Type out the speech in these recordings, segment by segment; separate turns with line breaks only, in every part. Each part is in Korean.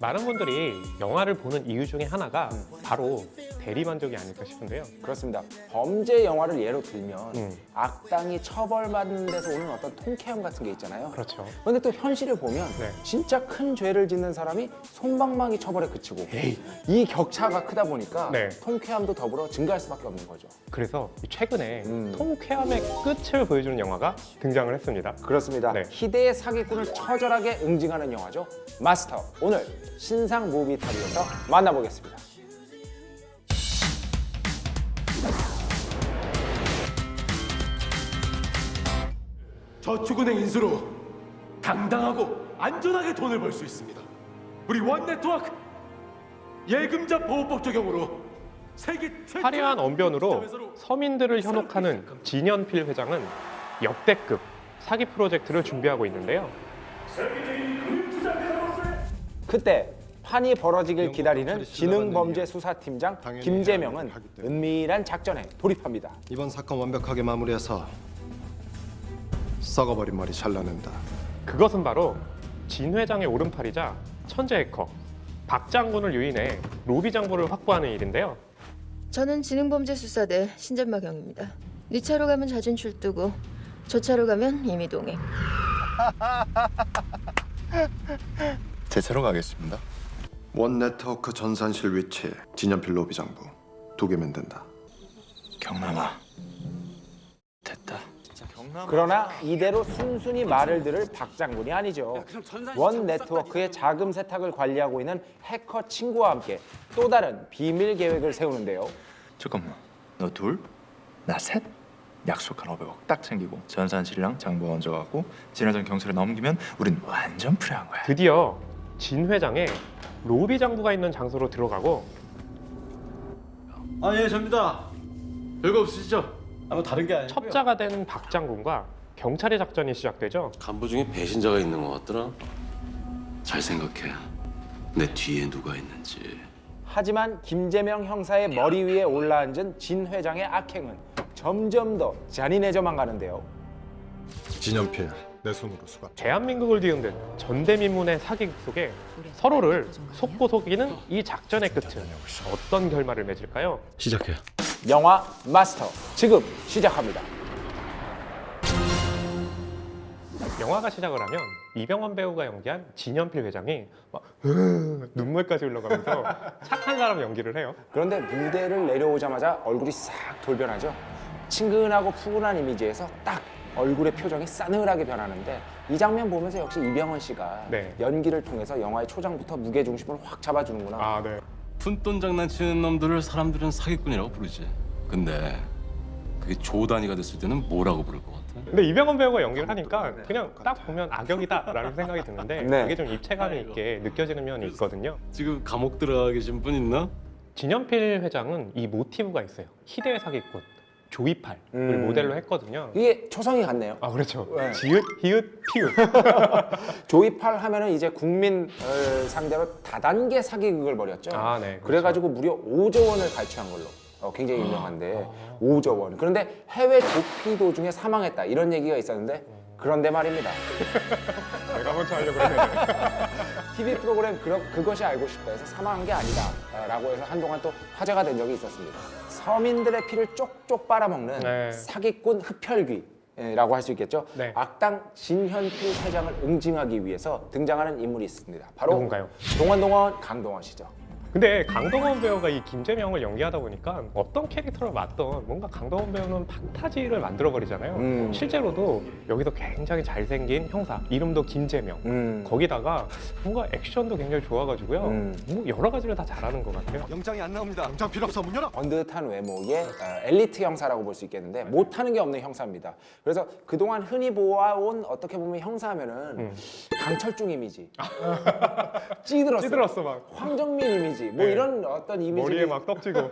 많은 분들이 영화를 보는 이유 중에 하나가 바로 대리만족이 아닐까 싶은데요.
그렇습니다. 범죄 영화를 예로 들면 악당이 처벌받는 데서 오는 어떤 통쾌함 같은 게 있잖아요.
그렇죠.
근데 또 현실을 보면
네.
진짜 큰 죄를 짓는 사람이 솜방망이 처벌에 그치고 이 격차가 크다 보니까
네.
통쾌함도 더불어 증가할 수밖에 없는 거죠.
그래서 최근에 통쾌함의 끝을 보여주는 영화가 등장을 했습니다.
그렇습니다.
네.
희대의 사기꾼을 처절하게 응징하는 영화죠. 마스터. 오늘 신상 무비탑에서 만나보겠습니다.
저축은행 인수로 당당하고 안전하게 돈을 벌 수 있습니다. 우리 원네트워크 예금자 보호법 적용으로 세계 최초
화려한 언변으로 서민들을 현혹하는 진연필 회장은 역대급 사기 프로젝트를 준비하고 있는데요.
그때 판이 벌어지길 기다리는 지능범죄수사팀장 김재명은 은밀한 작전에 돌입합니다.
이번 사건 완벽하게 마무리해서 썩어버린 머리 잘라낸다.
그것은 바로 진 회장의 오른팔이자 천재 해커 박 장군을 유인해 로비 정보를 확보하는 일인데요.
저는 지능범죄수사대 신전마경입니다. 네 차로 가면 자진 출두고 저 차로 가면 이미 동행.
제 차로 가겠습니다.
원 네트워크 전산실 위치 진연필 로비 장부 2개면 된다.
경남아, 됐다.
그러나 이대로 순순히 말을 들을 박 장군이 아니죠. 원 네트워크의 자금 세탁을 관리하고 있는 해커 친구와 함께 또 다른 비밀 계획을 세우는데요.
잠깐만, 너 둘? 나 셋? 약속한 500억 딱 챙기고 전산실이랑 장부 먼저 가고 진화전 경찰에 넘기면 우린 완전 프리한 거야.
드디어 진 회장의 로비 장부가 있는 장소로 들어가고
아, 예, 접니다. 별거 없으시죠? 아무 다른 게 아니고요.
첩자가 된 박 장군과 경찰의 작전이 시작되죠.
간부 중에 배신자가 있는 것 같더라. 잘 생각해. 내 뒤에 누가 있는지.
하지만 김재명 형사의 머리 위에 올라앉은 진 회장의 악행은 점점 더 잔인해져만 가는데요.
진연필 내 손으로 수갑.
대한민국을 뒤흔든 전대미문의 사기극 속에 서로를 속고 속이는 이 작전의 끝은 어떤 결말을 맺을까요?
시작해.
영화 마스터 지금 시작합니다.
영화가 시작을 하면 이병헌 배우가 연기한 진연필 회장이 막 눈물까지 흘러가면서 착한 사람 연기를 해요.
그런데 무대를 내려오자마자 얼굴이 싹 돌변하죠. 친근하고 푸근한 이미지에서 딱 얼굴의 표정이 싸늘하게 변하는데 이 장면 보면서 역시 이병헌 씨가
네.
연기를 통해서 영화의 초장부터 무게중심을 확 잡아주는구나.
아, 네.
푼돈 장난치는 놈들을 사람들은 사기꾼이라고 부르지. 근데 그게 조 단위가 됐을 때는 뭐라고 부를 것 같아?
근데 이병헌 배우가 연기를 하니까 그냥 딱 보면 악역이다라는 생각이 드는데
네.
그게 좀 입체감이 있게 느껴지는 면이 있거든요.
지금 감옥 들어가 계신 분 있나?
진연필 회장은 이 모티브가 있어요. 희대의 사기꾼 조이팔을 모델로 했거든요.
이게 초성이 같네요.
아, 그렇죠.
네.
지읒, 히읗, 피읗.
조이팔 하면은 이제 국민 상대로 다단계 사기극을 벌였죠.
아, 네, 그렇죠.
그래가지고 무려 5조 원을 갈취한 걸로 굉장히 유명한데 5조 원. 그런데 해외 도피 도중에 사망했다 이런 얘기가 있었는데 그런데 말입니다.
내가 먼저 하려고 했는데.
TV 프로그램 그것이 알고 싶다 해서 사망한 게 아니다 라고 해서 한동안 또 화제가 된 적이 있었습니다. 서민들의 피를 쪽쪽 빨아먹는
네.
사기꾼 흡혈귀라고 할 수 있겠죠.
네.
악당 진현필 회장을 응징하기 위해서 등장하는 인물이 있습니다. 바로
누군가요?
동원동원 강동원 씨죠.
근데 강동원 배우가 이 김재명을 연기하다 보니까 어떤 캐릭터를 맡던 뭔가 강동원 배우는 판타지를 만들어버리잖아요. 실제로도 여기서 굉장히 잘생긴 형사, 이름도 김재명. 거기다가 뭔가 액션도 굉장히 좋아가지고요. 뭐 여러 가지를 다 잘하는 것 같아요.
영장이 안 나옵니다. 영장 필요 없어. 문 열어.
번듯한 외모의 엘리트 형사라고 볼 수 있겠는데 못하는 게 없는 형사입니다. 그래서 그동안 흔히 보아온 어떻게 보면 형사하면은 강철중 이미지,
찌들었어 막.
황정민 이미지, 뭐
네.
이런 어떤 이미지들이
머리에 막 떡지고.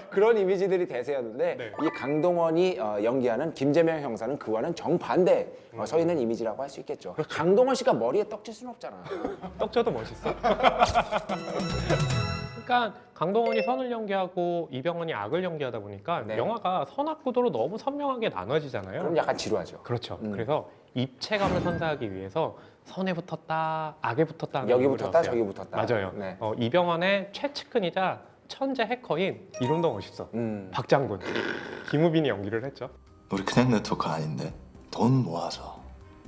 그런 이미지들이 대세였는데
네.
이 강동원이 연기하는 김재명 형사는 그와는 정반대 서 있는 이미지라고 할 수 있겠죠. 강동원 씨가 머리에 떡질 수는 없잖아.
떡져도 멋있어. 그러니까 강동원이 선을 연기하고 이병헌이 악을 연기하다 보니까
네.
영화가 선악 구도로 너무 선명하게 나눠지잖아요.
그럼 약간 지루하죠.
그렇죠.
음.
그래서 입체감을 선사하기 위해서 선에 붙었다, 악에 붙었다 하는
여기
이유를
붙었다,
넣었어요.
저기 붙었다.
맞아요.
네.
이병헌의 최측근이자 천재 해커인 이름도 멋있어.
음.
박장군. 김우빈이 연기를 했죠.
우리 그냥 네트워크 아닌데 돈 모아서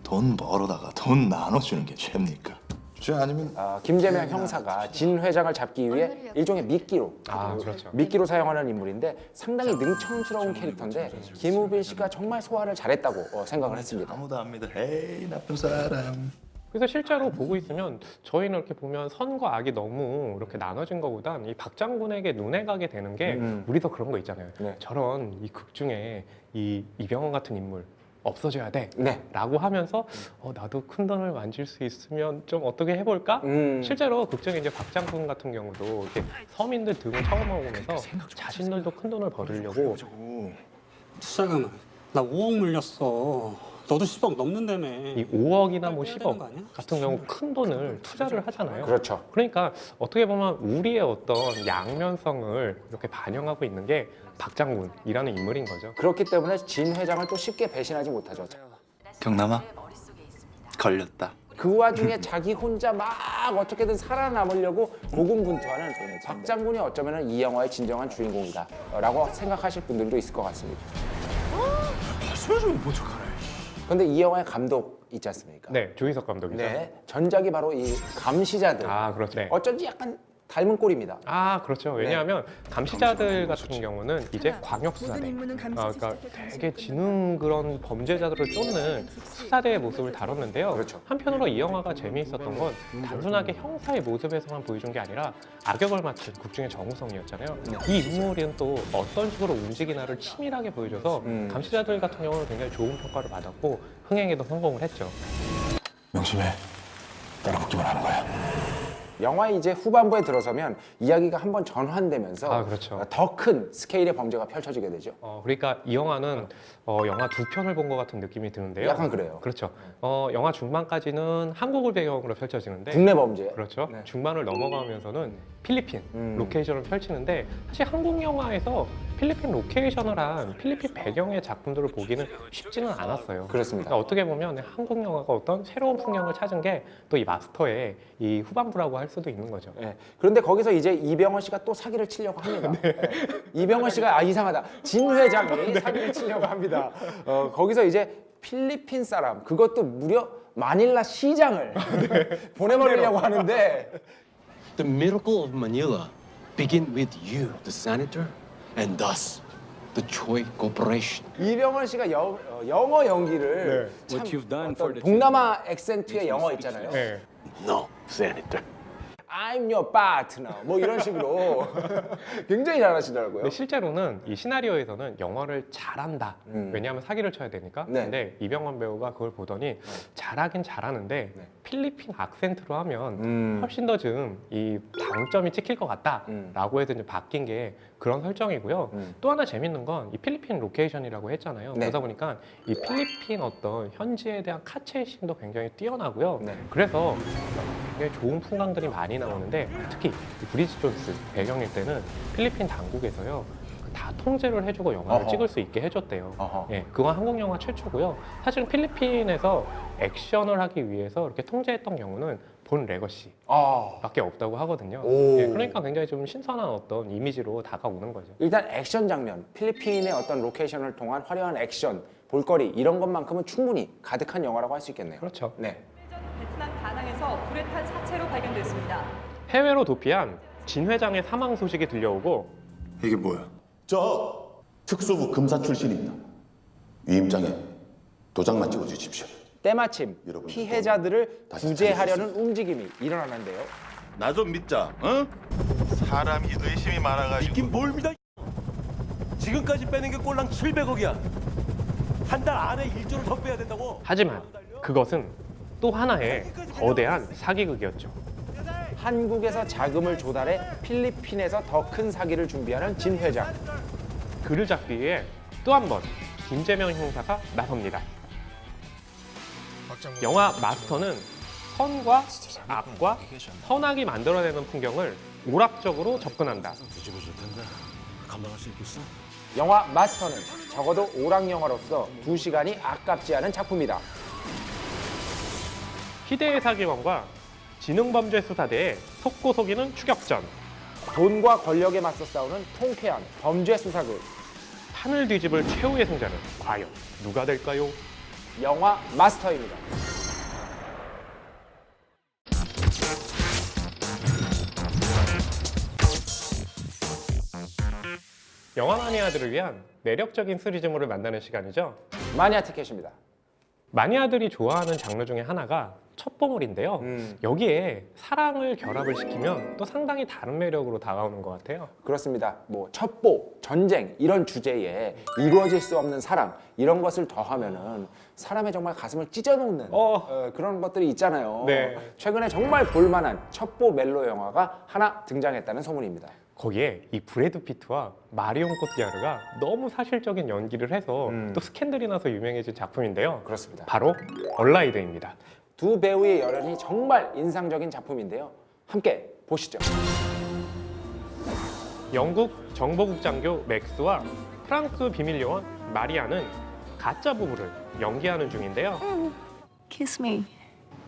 돈 벌어다가 돈 나눠주는 게 죄입니까? 죄 아니면
김재명 형사가 진 회장을 잡기 위해 일종의 미끼로
그렇죠.
미끼로 사용하는 인물인데 상당히 능청스러운 캐릭터인데 김우빈 씨가 정말 소화를 잘했다고 생각을 했습니다.
아무도 안 믿어. 에이 나쁜 사람.
그래서 실제로 보고 있으면 저희는 이렇게 보면 선과 악이 너무 이렇게 나눠진 것보단 이 박장군에게 눈에 가게 되는 게 우리도 그런 거 있잖아요.
네.
저런 이 극 중에 이 이병헌 같은 인물 없어져야 돼
네.
라고 하면서 나도 큰 돈을 만질 수 있으면 좀 어떻게 해볼까? 실제로 극 중에 이제 박장군 같은 경우도 이렇게 서민들 등을 처음해보면서 자신들도 큰 돈을 벌으려고
잠깐만, 나 5억 물렸어. 너도 10억 넘는다며.
이 5억이나 뭐
빼야 되는 거
10억
아니야?
같은 경우 큰 돈을 투자를 하잖아요.
그렇죠.
그러니까 어떻게 보면 우리의 어떤 양면성을 이렇게 반영하고 있는 게 박장군이라는 인물인 거죠.
그렇기 때문에 진 회장을 또 쉽게 배신하지 못하죠.
경남아 걸렸다.
그 와중에 자기 혼자 막 어떻게든 살아남으려고 고군분투하는 박장군이 어쩌면 이 영화의 진정한 주인공이다 라고 생각하실 분들도 있을 것 같습니다. 근데 이 영화의 감독 있지 않습니까?
네, 조희석 감독이죠.
네, 전작이 바로 이 감시자들.
그렇죠. 네.
어쩐지 약간 닮은 꼴입니다.
그렇죠. 왜냐하면 감시자들 같은 경우는 이제 광역수사대, 그러니까 되게 지능 그런 범죄자들을 쫓는 수사대의 모습을 다뤘는데요.
그렇죠.
한편으로 이 영화가 재미있었던 건 단순하게 형사의 모습에서만 보여준 게 아니라 악역을 맡은 국중의 정우성이었잖아요. 이 인물은 또 어떤 식으로 움직이나를 치밀하게 보여줘서 감시자들 같은 경우는 굉장히 좋은 평가를 받았고 흥행에도 성공을 했죠.
명심해. 따라붙기만 하는 거야.
영화 이제 후반부에 들어서면 이야기가 한번 전환되면서
그렇죠.
더 큰 스케일의 범죄가 펼쳐지게 되죠.
그러니까 이 영화는 영화 두 편을 본 것 같은 느낌이 드는데요.
약간 그래요.
그렇죠. 영화 중반까지는 한국을 배경으로 펼쳐지는데
국내 범죄.
그렇죠.
네.
중반을 넘어가면서는 필리핀 로케이션을 펼치는데 사실 한국 영화에서 필리핀 로케이션을 한 필리핀 배경의 작품들을 보기는 쉽지는 않았어요.
그렇습니다.
그러니까 어떻게 보면 한국 영화가 어떤 새로운 풍경을 찾은 게 또 이 마스터의 이 후반부라고 할 수도 있는 거죠.
네. 그런데 거기서 이제 이병헌 씨가 또 사기를 치려고 합니다. 네. 이병헌 씨가 이상하다. 진 회장이 사기를 치려고 합니다. 거기서 이제 필리핀 사람 그것도 무려 마닐라 시장을 보내버리려고 하는데
The miracle of Manila begin with you, the senator, and thus the Choi Corporation.
이병헌 씨가 영어 연기를 참
What you've done
어떤
for the
동남아 액센트의 영어 있잖아요.
네.
No, senator.
I'm your partner 뭐 이런 식으로 굉장히 잘하시더라고요.
근데 실제로는 이 시나리오에서는 영어를 잘한다. 왜냐하면 사기를 쳐야 되니까.
네.
근데 이병헌 배우가 그걸 보더니 잘하긴 잘하는데
네.
필리핀 악센트로 하면 훨씬 더 좀 이 당점이 찍힐 것 같다라고 해서 이제 바뀐 게 그런 설정이고요. 또 하나 재밌는 건 이 필리핀 로케이션이라고 했잖아요.
네.
그러다 보니까 이 필리핀 어떤 현지에 대한 카체이싱도 굉장히 뛰어나고요.
네.
그래서 굉장히 좋은 풍광들이 많이 나오는데 특히 이 브리지 존스 배경일 때는 필리핀 당국에서요 다 통제를 해주고 영화를
어허.
찍을 수 있게 해줬대요.
어허.
예, 그건 한국 영화 최초고요. 사실은 필리핀에서 액션을 하기 위해서 이렇게 통제했던 경우는 본 레거시 밖에 없다고 하거든요.
오.
예, 그러니까 굉장히 좀 신선한 어떤 이미지로 다가오는 거죠.
일단 액션 장면, 필리핀의 어떤 로케이션을 통한 화려한 액션, 볼거리 이런 것만큼은 충분히 가득한 영화라고 할 수 있겠네요.
그렇죠.
네.
베트남 다낭에서 불에 탄 사체로 발견됐습니다.
해외로 도피한 진 회장의 사망 소식이 들려오고
이게 뭐야?
저 특수부 검사 출신입니다. 위임장에 도장만 찍어주십시오.
때마침
여러분,
피해자들을
다시
구제하려는 움직임이 일어나는데요.
나 좀 믿자, 어? 사람이 의심이 많아가지고.
믿긴 뭘 믿어? 지금까지 빼낸 게 꼴랑 700억이야. 한 달 안에 1조를 더 빼야 된다고.
하지만 그것은 또 하나의 거대한 사기극이었죠.
한국에서 자금을 조달해 필리핀에서 더 큰 사기를 준비하는 진 회장.
그를 잡기 위해 또 한 번 김재명 형사가 나섭니다. 영화 마스터는 선과 악과 선악이 만들어내는 풍경을 오락적으로 접근한다.
뒤집어줄 텐데 감당할 수 있겠어?
영화 마스터는 적어도 오락 영화로서 2시간이 아깝지 않은 작품이다.
희대의 사기관과 지능범죄수사대의 속고 속이는 추격전,
돈과 권력에 맞서 싸우는 통쾌한 범죄 수사극.
판을 뒤집을 최후의 승자는 과연 누가 될까요?
영화 마스터입니다.
영화 마니아들을 위한 매력적인 시리즈물을 만나는 시간이죠.
마니아 티켓입니다.
마니아들이 좋아하는 장르 중에 하나가 첩보물인데요. 여기에 사랑을 결합을 시키면 또 상당히 다른 매력으로 다가오는 것 같아요.
그렇습니다. 뭐 첩보, 전쟁 이런 주제에 이루어질 수 없는 사랑 이런 것을 더하면은 사람의 정말 가슴을 찢어놓는 그런 것들이 있잖아요.
네.
최근에 정말 볼만한 첩보 멜로 영화가 하나 등장했다는 소문입니다.
거기에 이 브래드 피트와 마리온 코티아르가 너무 사실적인 연기를 해서 또 스캔들이 나서 유명해진 작품인데요.
그렇습니다.
바로 얼라이드입니다.
두 배우의 열연이 정말 인상적인 작품인데요. 함께 보시죠.
영국 정보국 장교 맥스와 프랑스 비밀 요원 마리아는 가짜 부부를 연기하는 중인데요.
Kiss me.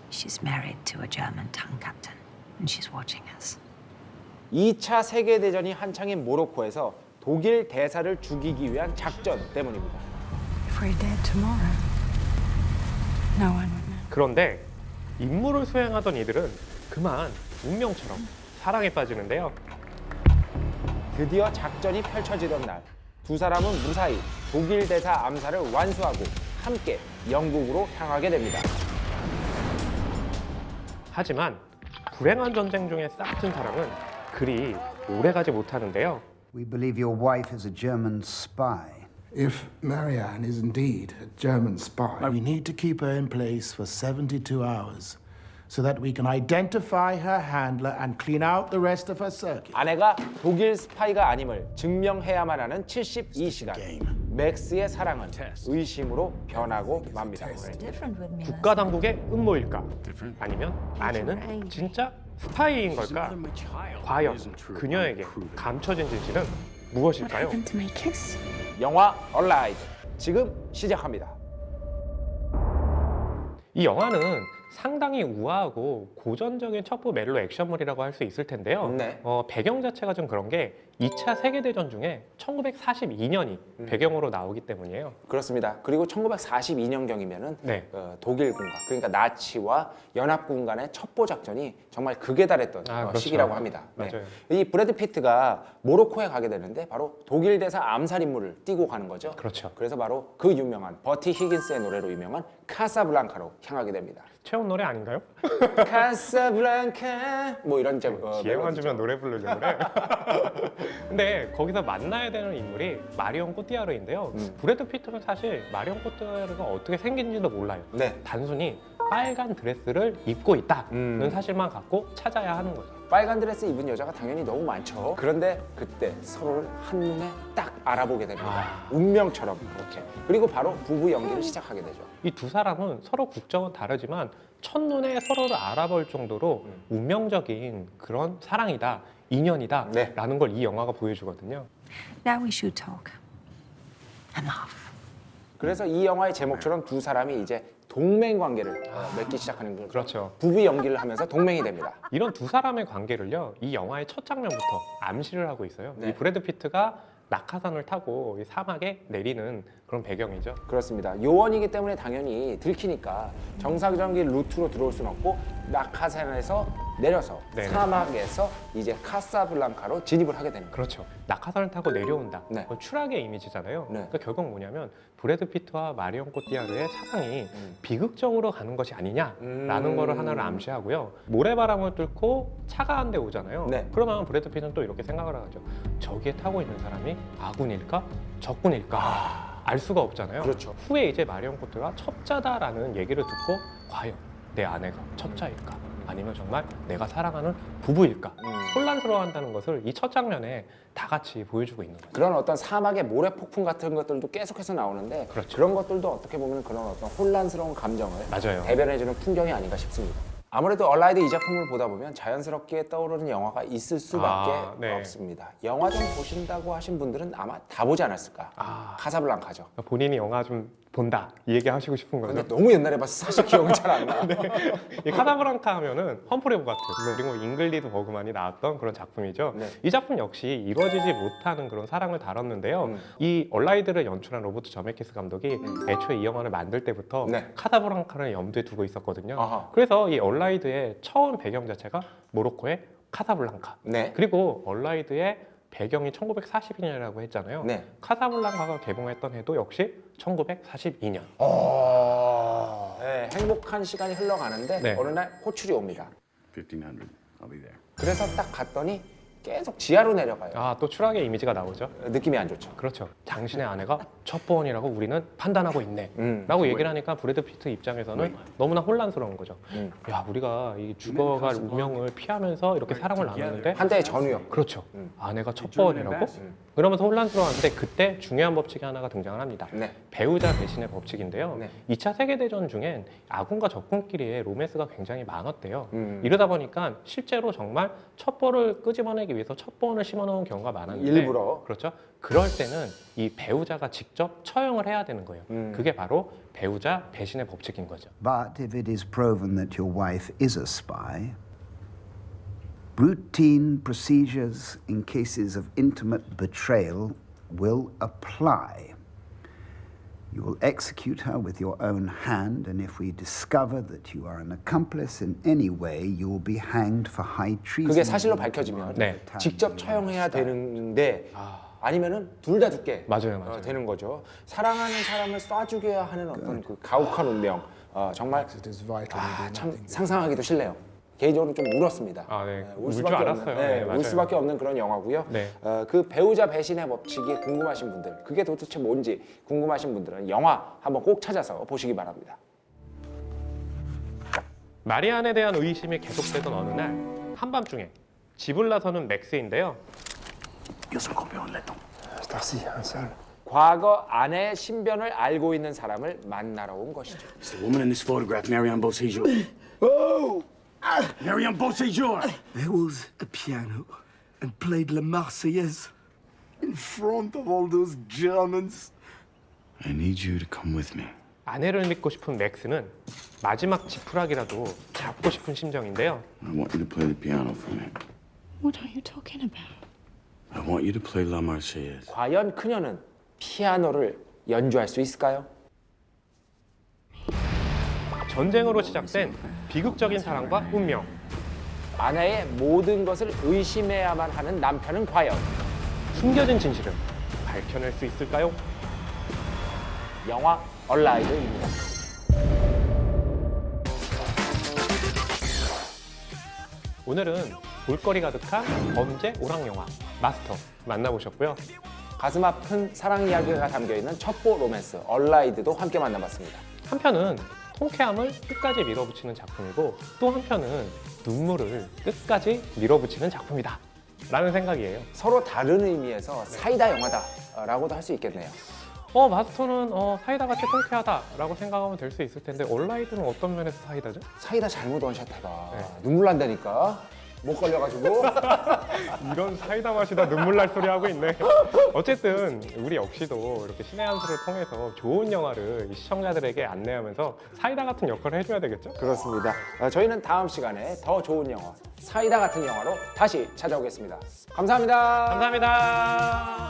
She's married to a German tank captain, and she's watching us.
2차 세계대전이 한창인 모로코에서 독일 대사를 죽이기 위한 작전 때문입니다.
If we're dead tomorrow, no one would know.
그런데 임무를 수행하던 이들은 그만 운명처럼 사랑에 빠지는데요.
드디어 작전이 펼쳐지던 날, 두 사람은 무사히 독일 대사 암살을 완수하고 함께 영국으로 향하게 됩니다.
하지만 불행한 전쟁 중에 싹튼 사랑은 그리 오래가지 못하는데요.
We believe your wife is a German spy.
If Marianne is indeed a German spy, we need to keep her in place for 72 hours so that we can identify her handler and clean out the rest of her circuit.
아내가 독일 스파이가 아님을 증명해야만 하는 72시간. 맥스의 사랑은 의심으로 변하고 맙니다.
국가 당국의 음모일까? 아니면 아내는 진짜 스파이인 걸까? 과연 그녀에게 감춰진 진실은 무엇일까요?
영화 얼라이드 지금 시작합니다.
이 영화는 상당히 우아하고 고전적인 첩보 멜로 액션물이라고 할 수 있을 텐데요.
네.
배경 자체가 좀 그런 게 2차 세계대전 중에 1942년이 배경으로 나오기 때문이에요.
그렇습니다. 그리고 1942년경이면은
네.
독일군과 그러니까 나치와 연합군 간의 첩보 작전이 정말 극에 달했던
그렇죠.
시기라고 합니다.
맞아요.
이 브래드 피트가 모로코에 가게 되는데 바로 독일 대사 암살 임무를 띠고 가는 거죠.
그렇죠.
그래서 바로 그 유명한 버티 히긴스의 노래로 유명한 카사블랑카로 향하게 됩니다.
최원 노래 아닌가요?
카사블랑카 뭐 이런
기회만 주면 노래 부르려고 그래. 근데 거기서 만나야 되는 인물이 마리온 코티아르인데요. 브래드 피트는 사실 마리온 코티아르가 어떻게 생긴지도 몰라요.
네.
단순히 빨간 드레스를 입고 있다는 사실만 갖고 찾아야 하는 거죠.
빨간 드레스 입은 여자가 당연히 너무 많죠. 그런데 그때 서로를 한눈에 딱 알아보게 됩니다. 운명처럼 그렇게. 그리고 바로 부부 연기를 시작하게 되죠.
이 두 사람은 서로 국적은 다르지만 첫눈에 서로를 알아볼 정도로 운명적인 그런 사랑이다, 인연이다 라는 걸 이 영화가 보여주거든요.
Now we should talk. Enough.
그래서 이 영화의 제목처럼 두 사람이 이제 동맹 관계를 맺기 시작하는 거죠.
그렇죠.
부부 연기를 하면서 동맹이 됩니다.
이런 두 사람의 관계를요, 이 영화의 첫 장면부터 암시를 하고 있어요. 이 브래드 피트가 낙하산을 타고 이 사막에 내리는 그런 배경이죠.
그렇습니다. 요원이기 때문에 당연히 들키니까 정상적인 루트로 들어올 수는 없고 낙하산에서 내려서
네네.
사막에서 이제 카사블랑카로 진입을 하게 됩니다.
그렇죠. 낙하산을 타고 내려온다.
네.
그건 추락의 이미지잖아요.
네.
그러니까 결국 뭐냐면 브래드 피트와 마리온 코티아르의 사랑이 비극적으로 가는 것이 아니냐라는 거를 하나를 암시하고요. 모래바람을 뚫고 차가운 데 오잖아요.
네.
그러면 브래드 피트는 또 이렇게 생각을 하죠. 저기에 타고 있는 사람이 아군일까? 적군일까? 알 수가 없잖아요.
그렇죠.
후에 이제 마리온 코티아르가 첩자다라는 얘기를 듣고 과연 내 아내가 첩자일까? 아니면 정말 내가 사랑하는 부부일까? 혼란스러워한다는 것을 이 첫 장면에 다 같이 보여주고 있는 거죠.
그런 어떤 사막의 모래 폭풍 같은 것들도 계속해서 나오는데
그렇죠.
그런 것들도 어떻게 보면 그런 어떤 혼란스러운 감정을
맞아요.
대변해주는 풍경이 아닌가 싶습니다. 아무래도 얼라이드 이 작품을 보다 보면 자연스럽게 떠오르는 영화가 있을 수밖에
네.
없습니다. 영화 좀 보신다고 하신 분들은 아마 다 보지 않았을까. 카사블랑카죠.
본인이 영화 좀 본다 이 얘기 하시고 싶은 거죠?
근데 너무 옛날에 봐서 사실 기억은 잘 안 나.
이 카사블랑카 하면은 험프리 보가트 그리고 잉글리드 버그만이 나왔던 그런 작품이죠. 이 작품 역시 이루어지지 못하는 그런 사랑을 다뤘는데요. 이 얼라이드를 연출한 로버트 저메키스 감독이 애초에 이 영화를 만들 때부터 카사블랑카를 염두에 두고 있었거든요. 그래서 이 얼라이드의 처음 배경 자체가 모로코의 카사블랑카. 그리고 얼라이드의 배경이 1942년이라고 했잖아요. 카사블랑카가 개봉했던 해도 역시 1942년.
네, 행복한 시간이 흘러가는데 어느 날 호출이 옵니다.
1500. I'll be there.
그래서 딱 갔더니 계속 지하로 내려가요.
아, 또 추락의 이미지가 나오죠.
느낌이 안 좋죠.
그렇죠. 당신의 아내가 첩보원이라고 우리는 판단하고 있네. 라고 얘기를 하니까 브래드 피트 입장에서는 너무나 혼란스러운 거죠. 야, 우리가 이 죽어갈 운명을 피하면서 이렇게 사랑을 나누는데
한때의 전우요.
그렇죠. 아내가 첩보원이라고? 이러면서 혼란스러워하는데 그때 중요한 법칙이 하나가 등장을 합니다. 배우자 배신의 법칙인데요. 2차 세계대전 중엔 아군과 적군끼리의 로맨스가 굉장히 많았대요. 이러다 보니까 실제로 정말 첩보를 끄집어내기 위해서 첩보원을 심어놓은 경우가 많았는데
일부러.
그렇죠. 그럴 때는 이 배우자가 직접 처형을 해야 되는 거예요. 그게 바로 배우자 배신의 법칙인 거죠.
But if it is proven that your wife is a spy, routine procedures in cases of intimate betrayal will apply. You will execute her with your own hand, and if we discover that you are an accomplice in any way, you will be hanged for high treason.
그게 사실로 밝혀지면 직접 처형해야 되는데 아니면은 둘 다 죽게 되는 거죠. 사랑하는 사람을 쏴 죽여야 하는 어떤 그 가혹한 운명. 정말 참 상상하기도 싫네요. 개인적으로 좀 울었습니다.
울 줄 알았어요.
울 수밖에 없는 그런 영화고요. 그 배우자 배신의 법칙이 궁금하신 분들, 그게 도대체 뭔지 궁금하신 분들은 영화 한번 꼭 찾아서 보시기 바랍니다.
마리안에 대한 의심이 계속되던 어느 날 한밤중에 집을 나서는 맥스인데요.
과거 아내의 신변을 알고 있는 사람을 만나러 온 것이죠.
It's the woman in this photograph, Marianne Beauséjour. Oh! Marianne Beauséjour!
There was a piano and played La Marseillaise in front of all those Germans.
I need you to come with me.
아내를 믿고 싶은 맥스는 마지막 지푸라기라도 잡고 싶은 심정인데요.
I want you to play the piano for me.
What are you talking about?
I want you to play La Marseillaise.
과연 그녀는 피아노를 연주할 수 있을까요?
전쟁으로 시작된 비극적인 사랑과 운명.
아내의 모든 것을 의심해야만 하는 남편은 과연
숨겨진 진실을 밝혀낼 수 있을까요?
영화 얼라이드입니다.
오늘은 볼거리 가득한 범죄 오락 영화 마스터 만나보셨고요.
가슴 아픈 사랑 이야기가 담겨있는 첩보 로맨스 얼라이드도 함께 만나봤습니다.
한편은 통쾌함을 끝까지 밀어붙이는 작품이고 또 한편은 눈물을 끝까지 밀어붙이는 작품이다 라는 생각이에요.
서로 다른 의미에서 사이다 영화다 라고도 할 수 있겠네요.
마스터는 사이다같이 통쾌하다 라고 생각하면 될 수 있을 텐데 얼라이드는 어떤 면에서 사이다죠?
사이다 잘못 원샷해봐. 눈물 난다니까. 못 걸려가지고.
이런 사이다 맛이다 눈물 날 소리 하고 있네. 어쨌든 우리 역시도 이렇게 신의 한 수를 통해서 좋은 영화를 시청자들에게 안내하면서 사이다 같은 역할을 해줘야 되겠죠?
그렇습니다. 저희는 다음 시간에 더 좋은 영화, 사이다 같은 영화로 다시 찾아오겠습니다. 감사합니다.
감사합니다.